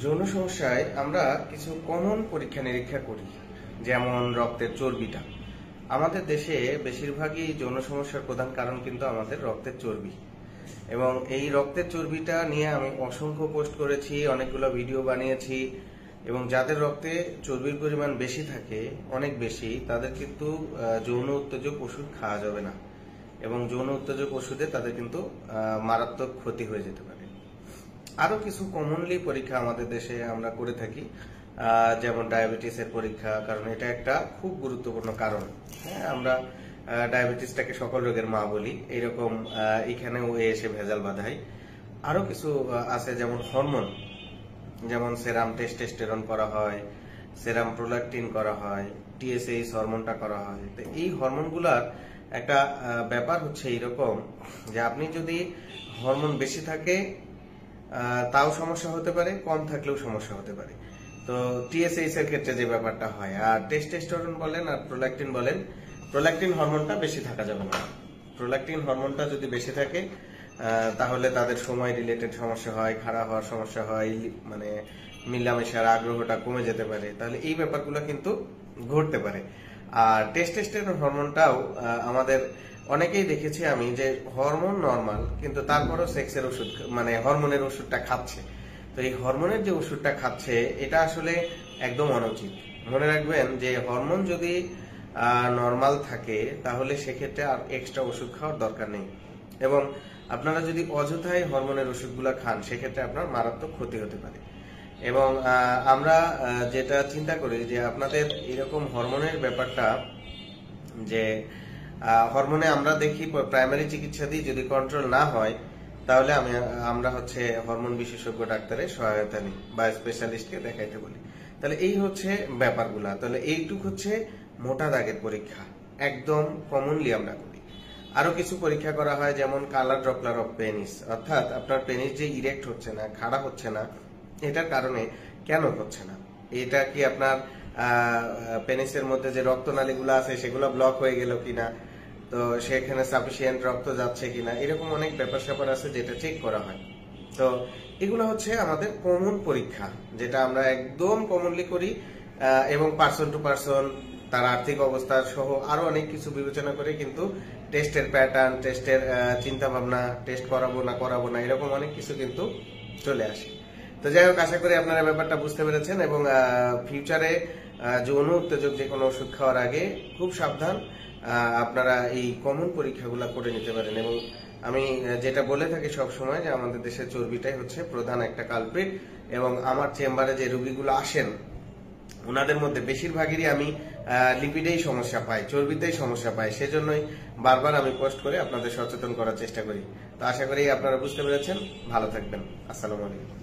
যৌন সমস্যায় আমরা কিছু কমন পরীক্ষা নিরীক্ষা করি, যেমন রক্তের চর্বিটা। আমাদের দেশে বেশিরভাগই যৌন সমস্যার প্রধান কারণ কিন্তু আমাদের রক্তের চর্বি, এবং এই রক্তের চর্বিটা নিয়ে আমি অসংখ্য পোস্ট করেছি, অনেকগুলো ভিডিও বানিয়েছি। এবং যাদের রক্তে চর্বির পরিমাণ বেশি থাকে, অনেক বেশি, তাদের কিন্তু যৌন উত্তেজক ওষুধ খাওয়া যাবে না, এবং যৌন উত্তেজক ওষুধে তাদের কিন্তু মারাত্মক ক্ষতি হয়ে যেতে পারে। আরো কিছু কমনলি পরীক্ষা আমাদের দেশে আমরা করে থাকি, যেমন ডায়াবেটিসের পরীক্ষা, কারণ এটা একটা খুব গুরুত্বপূর্ণ কারণ। হ্যাঁ, আমরা ডায়াবেটিসটাকে সকল রোগের মা বলি, এইরকম এখানেও এসে ভেজাল বাঁধাই। আরো কিছু আছে, যেমন হরমোন, যেমন সেরাম টেস্টোস্টেরন করা হয়, সেরাম প্রোল্যাকটিন করা হয়, টিএসএইচ হরমোনটা করা হয়। তো এই হরমোনগুলার একটা ব্যাপার হচ্ছে এইরকম, যে আপনি যদি হরমোন বেশি থাকে তাও সমস্যা হতে পারে, কম থাকলেও সমস্যা হতে পারে। তো টিএসএইচ এর ক্ষেত্রে যে ব্যাপারটা হয়, আর টেস্টোস্টেরন বলেন আর প্রোল্যাকটিন বলেন, প্রোল্যাকটিন হরমোনটা বেশি থাকা যাবে না। প্রোল্যাকটিন হরমোনটা যদি বেশি থাকে তাহলে তাদের সময় রিলেটেড সমস্যা হয়, খারাপ হওয়ার সমস্যা হয়, মানে মিলামেশার আগ্রহটা কমে যেতে পারে। তাহলে এই ব্যাপারগুলো কিন্তু ঘটতে পারে। আর টেস্টোস্টেরন হরমোনটাও আমাদের অনেকেই দেখেছি আমি যে হরমোন নরমাল, কিন্তু তারপরও সেক্সের ওষুধ, মানে হরমোনের ওষুধটা খাচ্ছে। তো এই হরমোনের যে ওষুধটা খাচ্ছে, এটা আসলে একদম অনুচিত। মনে রাখবেন যে হরমোন যদি নরমাল থাকে, তাহলে সেক্ষেত্রে আর এক্সট্রা ওষুধ খাওয়ার দরকার নেই। এবং আপনারা যদি অযথাই হরমোনের ওষুধগুলো খান, সেক্ষেত্রে আপনার মারাত্মক ক্ষতি হতে পারে। এবং আমরা যেটা চিন্তা করি যে আপনাদের এরকম হরমোনের ব্যাপারটা, যে হরমোনে আমরা দেখি প্রাইমারি চিকিৎসা দিয়ে যদি কন্ট্রোল না হয়, তাহলে আমরা হচ্ছে হরমোন বিশেষজ্ঞ ডাক্তারের সহায়তা নিই বা স্পেশালিস্টকে দেখাইতে বলি। তাহলে এই হচ্ছে ব্যাপারগুলা। তাহলে এইটুক হচ্ছে মোটা দাগের পরীক্ষা, একদম কমনলি আমরা করি। আরো কিছু পরীক্ষা করা হয়, যেমন কালার ড্রপলার অফ পেনিস, অর্থাৎ আপনার পেনিস যে ইরেক্ট হচ্ছে না, খাড়া হচ্ছে না, এটার কারণে কেন হচ্ছে না। এটা কি আপনার পেনিসের মধ্যে যে রক্তনালীগুলো আছে সেগুলো ব্লক হয়ে গেল কিনা, তো সেখানে সাফিসিয়েন্ট রক্ত যাচ্ছে কিনা, এরকম অনেক ব্যাপার স্যাপার আছে যেটা চেক করা হয়। তো এগুলো হচ্ছে আমাদের কমন পরীক্ষা, যেটা আমরা একদম কমনলি করি, এবং পার্সন টু পার্সন, তার আর্থিক অবস্থা সহ আরো অনেক কিছু বিবেচনা করে কিন্তু টেস্টের প্যাটার্ন, টেস্টের চিন্তা ভাবনা, টেস্ট করাবো না এরকম অনেক কিছু কিন্তু চলে আসে। তো যাই হোক, আশা করি আপনারা ব্যাপারটা বুঝতে পেরেছেন, এবং ফিউচারে যৌন উত্তেজক যে কোনো ওষুধ খাওয়ার আগে খুব সাবধান, আপনারা এই কমন পরীক্ষাগুলো করে নিতে পারেন। এবং আমি যেটা বলে থাকি সব সময়, যে আমাদের দেশের চর্বিটাই হচ্ছে প্রধান একটা কালপ্রিট, এবং আমার চেম্বারে যে রোগীগুলো আসেন, ওনাদের মধ্যে বেশিরভাগেরই আমি লিপিডেই সমস্যা পাই, চর্বিতেই সমস্যা পাই। সেজন্যই বারবার আমি পোস্ট করে আপনাদের সচেতন করার চেষ্টা করি। তো আশা করি আপনারা বুঝতে পেরেছেন। ভালো থাকবেন। আসসালামু আলাইকুম।